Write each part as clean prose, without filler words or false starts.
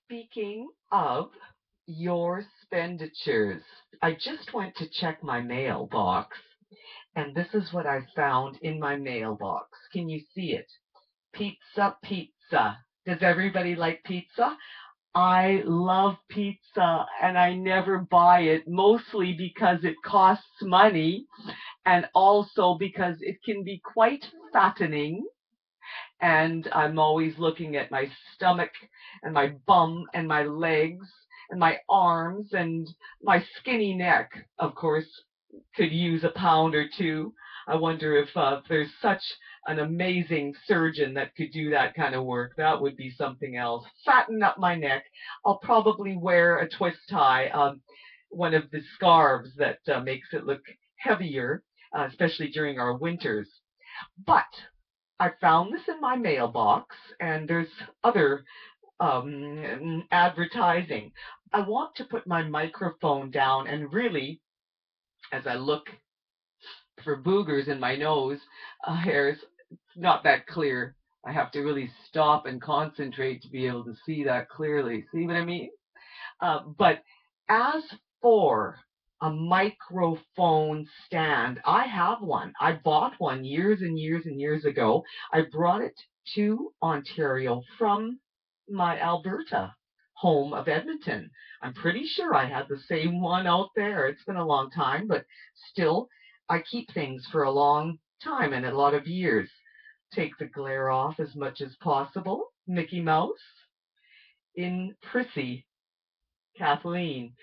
Speaking of your expenditures, I just went to check my mailbox, and this is what I found in my mailbox. Can you see it? Pizza, pizza. Does everybody like pizza? I love pizza, and I never buy it, mostly because it costs money and also because it can be quite fattening, and I'm always looking at my stomach and my bum and my legs and my arms and my skinny neck, of course, could use a pound or two. I wonder if there's such an amazing surgeon that could do that kind of work. That would be something else. Fatten up my neck. I'll probably wear a twist tie, one of the scarves that makes it look heavier, especially during our winters. But I found this in my mailbox, and there's other advertising. I want to put my microphone down and really, as I look for boogers in my nose hairs, it's not that clear. I have to really stop and concentrate to be able to see that clearly. See what I mean? But as for a microphone stand, I have one. I bought one years and years and years ago. I brought it to Ontario from my Alberta home of Edmonton. I'm pretty sure I had the same one out there. It's been a long time, but still, I keep things for a long time and a lot of years. Take the glare off as much as possible. Mickey Mouse in Prissy, Kathleen.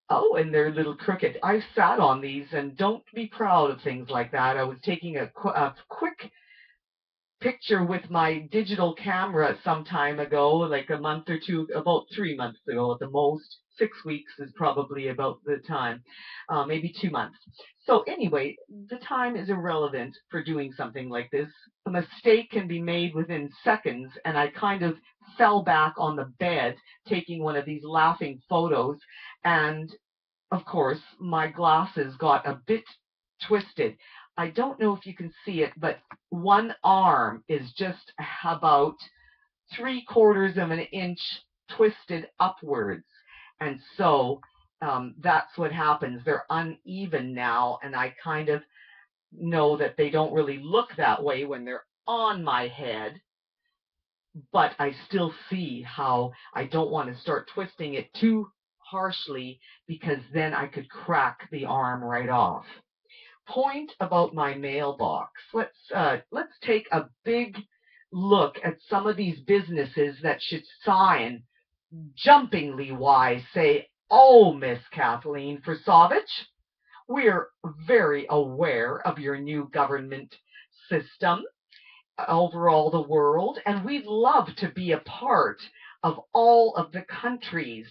Oh, and they're a little crooked. I've sat on these, and don't be proud of things like that. I was taking a quick picture with my digital camera some time ago, like a month or two, about 3 months ago at the most. 6 weeks is probably about the time, maybe 2 months. So anyway, the time is irrelevant for doing something like this. A mistake can be made within seconds, and I kind of fell back on the bed taking one of these laughing photos, and of course, my glasses got a bit twisted. I don't know if you can see it, but one arm is just about 3/4 of an inch twisted upwards. And so that's what happens. They're uneven now, and I kind of know that they don't really look that way when they're on my head, but I still see how I don't want to start twisting it too harshly because then I could crack the arm right off. Point about my mailbox. Let's take a big look at some of these businesses that should sign jumpingly wise. Say, "Oh, Miss Kathleen Forsovich, we're very aware of your new government system over all the world, and we'd love to be a part of all of the countries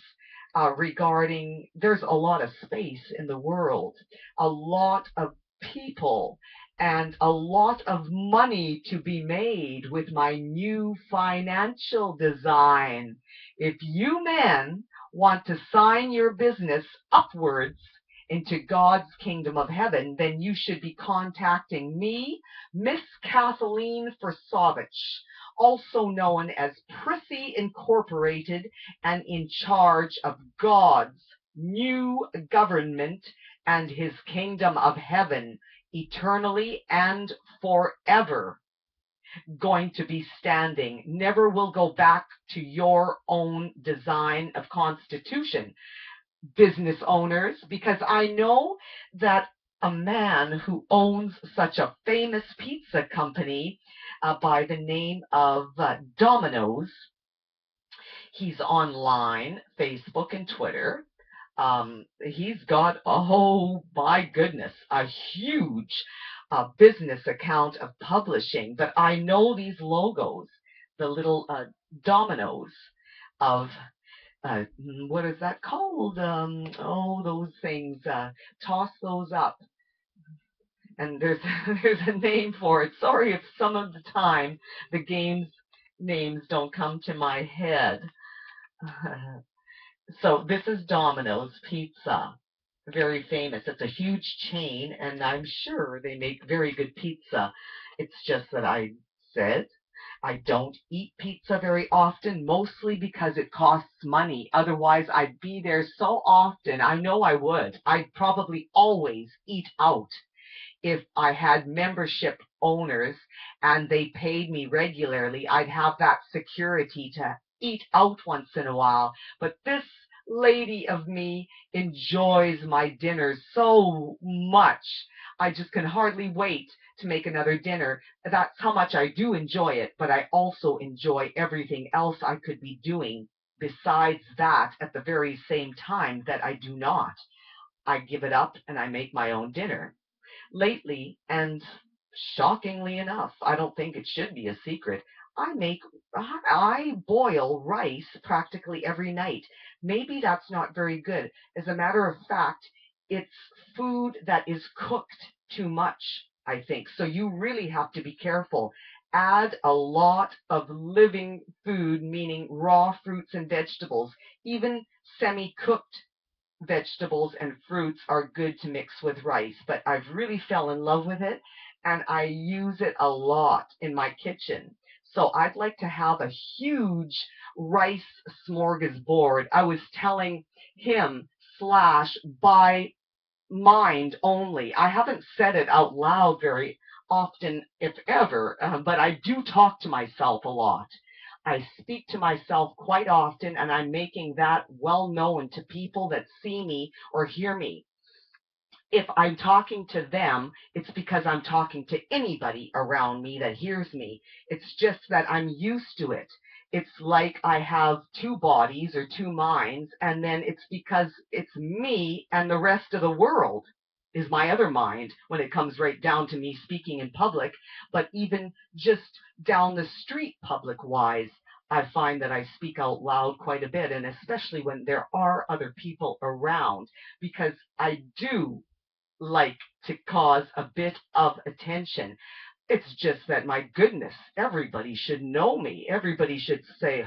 regarding, there's a lot of space in the world, a lot of people, and a lot of money to be made with my new financial design. If you men want to sign your business upwards into God's kingdom of heaven, then you should be contacting me, Miss Kathleen Forsovich, also known as Prissy Incorporated and in charge of God's new government and his kingdom of heaven, eternally and forever going to be standing. Never will go back to your own design of constitution, business owners, because I know that a man who owns such a famous pizza company by the name of Domino's, he's online, Facebook and Twitter. He's got, oh my goodness, a huge business account of publishing. But I know these logos, the little dominoes of what is that called? Oh, those things. Toss those up. And there's there's a name for it. Sorry if some of the time the game's names don't come to my head. So this is Domino's Pizza. Very famous. It's a huge chain, and I'm sure they make very good pizza. It's just that I said, I don't eat pizza very often, mostly because it costs money. Otherwise, I'd be there so often. I know I would. I'd probably always eat out if I had membership owners and they paid me regularly. I'd have that security to eat out once in a while. But this lady of me enjoys my dinners so much. I just can hardly wait to make another dinner. That's how much I do enjoy it, but I also enjoy everything else I could be doing besides that at the very same time that I do not. I give it up and I make my own dinner lately, and shockingly enough, I don't think it should be a secret, I boil rice practically every night. Maybe that's not very good. As a matter of fact, it's food that is cooked too much, I think. So you really have to be careful. Add a lot of living food, meaning raw fruits and vegetables. Even semi-cooked vegetables and fruits are good to mix with rice, but I've really fell in love with it and I use it a lot in my kitchen. So I'd like to have a huge rice smorgasbord. I was telling him slash by mind only. I haven't said it out loud very often, if ever, but I do talk to myself a lot. I speak to myself quite often, and I'm making that well known to people that see me or hear me. If I'm talking to them, it's because I'm talking to anybody around me that hears me. It's just that I'm used to it. It's like I have two bodies or two minds, and then it's because it's me and the rest of the world is my other mind when it comes right down to me speaking in public. But even just down the street public-wise, I find that I speak out loud quite a bit, and especially when there are other people around, because I do like to cause a bit of attention. It's just that, my goodness, everybody should know me. Everybody should say,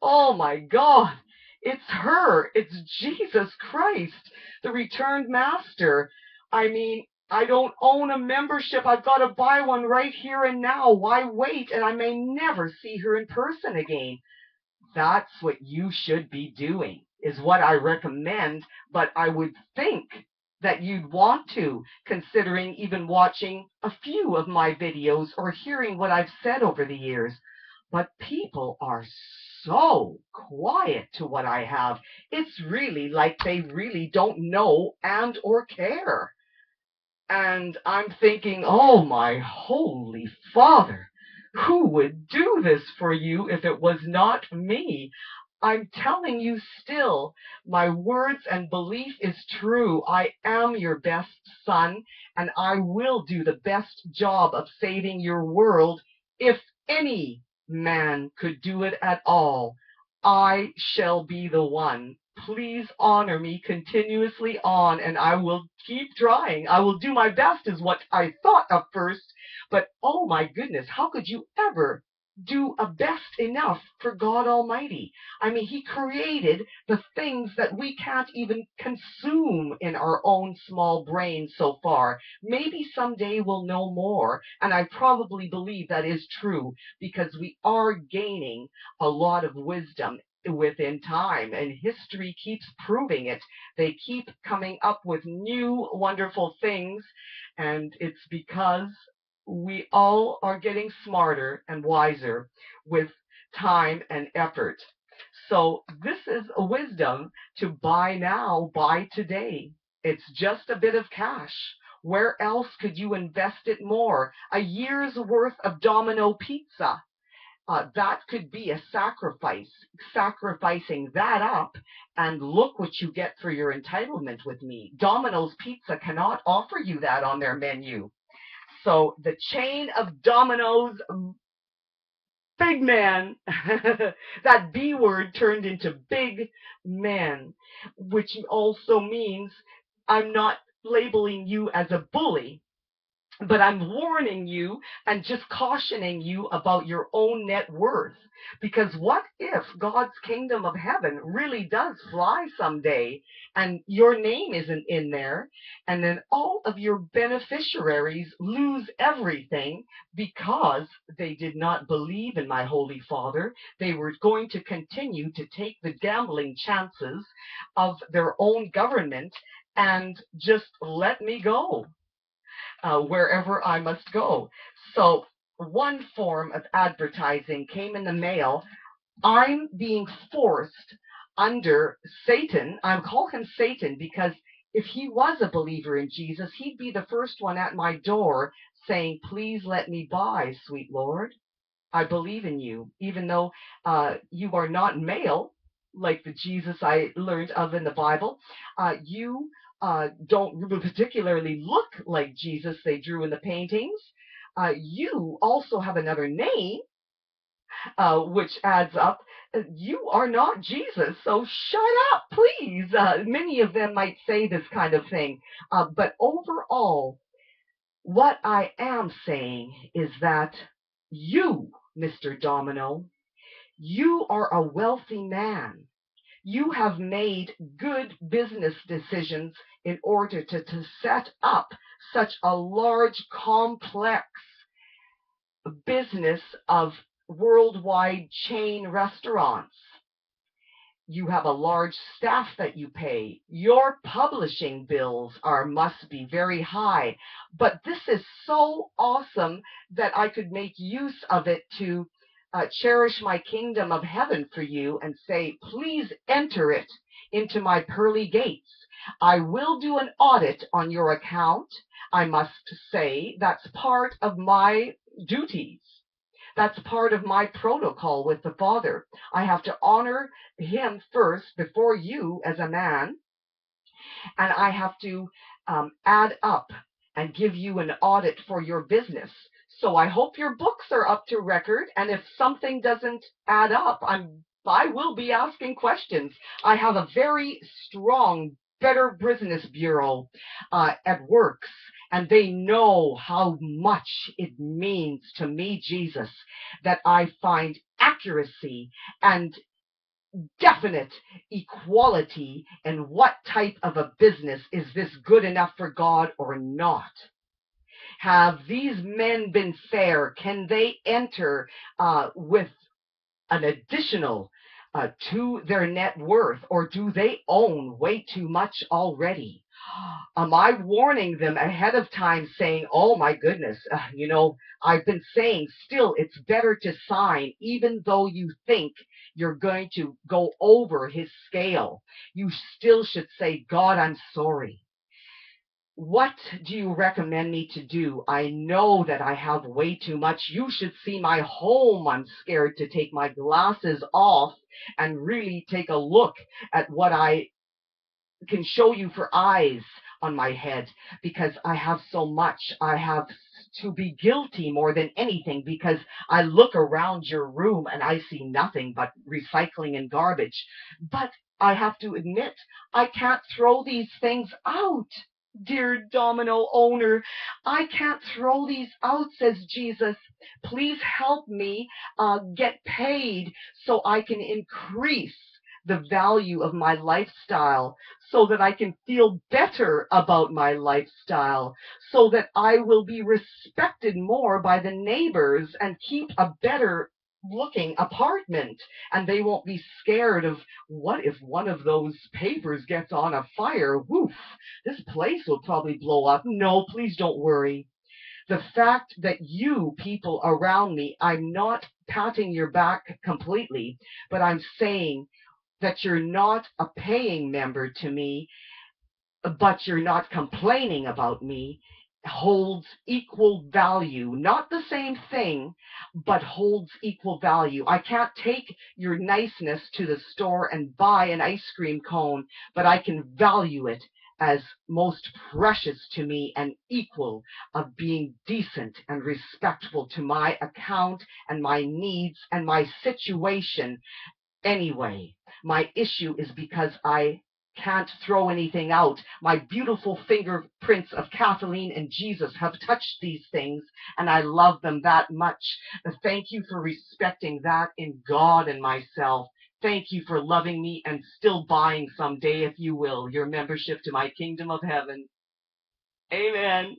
oh my God, it's her. It's Jesus Christ, the returned master. I mean, I don't own a membership. I've got to buy one right here and now. Why wait? And I may never see her in person again. That's what you should be doing, is what I recommend. But I would think that you'd want to, considering even watching a few of my videos or hearing what I've said over the years. But people are so quiet to what I have. It's really like they really don't know and or care. And I'm thinking, oh my holy Father, who would do this for you if it was not me? I'm telling you still, my words and belief is true. I am your best son, and I will do the best job of saving your world. If any man could do it at all, I shall be the one. Please honor me continuously on, and I will keep trying. I will do my best is what I thought at first, but oh my goodness, how could you ever do a best enough for God Almighty? I mean, He created the things that we can't even consume in our own small brains so far. Maybe someday we'll know more, and I probably believe that is true, because we are gaining a lot of wisdom within time, and history keeps proving it. They keep coming up with new wonderful things, and it's because we all are getting smarter and wiser with time and effort. So this is a wisdom to buy now, buy today. It's just a bit of cash. Where else could you invest it more? A year's worth of Domino pizza. That could be a sacrifice, sacrificing that up, and look what you get for your entitlement with me. Domino's Pizza cannot offer you that on their menu. So the chain of Domino's, big man, that B word turned into big man, which also means I'm not labeling you as a bully. But I'm warning you and just cautioning you about your own net worth. Because what if God's kingdom of heaven really does fly someday and your name isn't in there, and then all of your beneficiaries lose everything because they did not believe in my Holy Father? They were going to continue to take the gambling chances of their own government and just let me go wherever I must go. So one form of advertising came in the mail. I'm being forced under Satan. I call him Satan because if he was a believer in Jesus, he'd be the first one at my door saying, please let me by, sweet Lord. I believe in you, even though you are not male, like the Jesus I learned of in the Bible. You don't particularly look like Jesus they drew in the paintings. You also have another name, which adds up. You are not Jesus, so shut up, please. Many of them might say this kind of thing. But overall, what I am saying is that you, Mr. Domino, you are a wealthy man. You have made good business decisions in order to set up such a large, complex business of worldwide chain restaurants. You have a large staff that you pay. Your publishing bills must be very high. But this is so awesome that I could make use of it to cherish my kingdom of heaven for you and say, please enter it into my pearly gates. I will do an audit on your account. I must say that's part of my duties. That's part of my protocol with the Father. I have to honor him first before you as a man, and I have to add up and give you an audit for your business. So I hope your books are up to record, and if something doesn't add up, I will be asking questions. I have a very strong Better Business Bureau at Works, and they know how much it means to me, Jesus, that I find accuracy and definite equality in what type of a business is this good enough for God or not. Have these men been fair? Can they enter with an additional to their net worth, or do they own way too much already? Am I warning them ahead of time saying, oh my goodness, I've been saying still it's better to sign even though you think you're going to go over his scale. You still should say, God, I'm sorry. What do you recommend me to do? I know that I have way too much. You should see my home. I'm scared to take my glasses off and really take a look at what I can show you for eyes on my head, because I have so much. I have to be guilty more than anything, because I look around your room and I see nothing but recycling and garbage. But I have to admit, I can't throw these things out. Dear Domino owner, I can't throw these out, says Jesus. Please help me get paid so I can increase the value of my lifestyle, so that I can feel better about my lifestyle, so that I will be respected more by the neighbors and keep a better looking apartment, and they won't be scared of what if one of those papers gets on a fire. Woof, this place will probably blow up. No, please don't worry. The fact that you people around me, I'm not patting your back completely, but I'm saying that you're not a paying member to me, but you're not complaining about me, holds equal value. Not the same thing, but holds equal value. I can't take your niceness to the store and buy an ice cream cone, but I can value it as most precious to me and equal of being decent and respectful to my account and my needs and my situation. Anyway, my issue is because I can't throw anything out. My beautiful fingerprints of Kathleen and Jesus have touched these things, and I love them that much. Thank you for respecting that in God and myself. Thank you for loving me and still buying someday, if you will, your membership to my kingdom of heaven. Amen.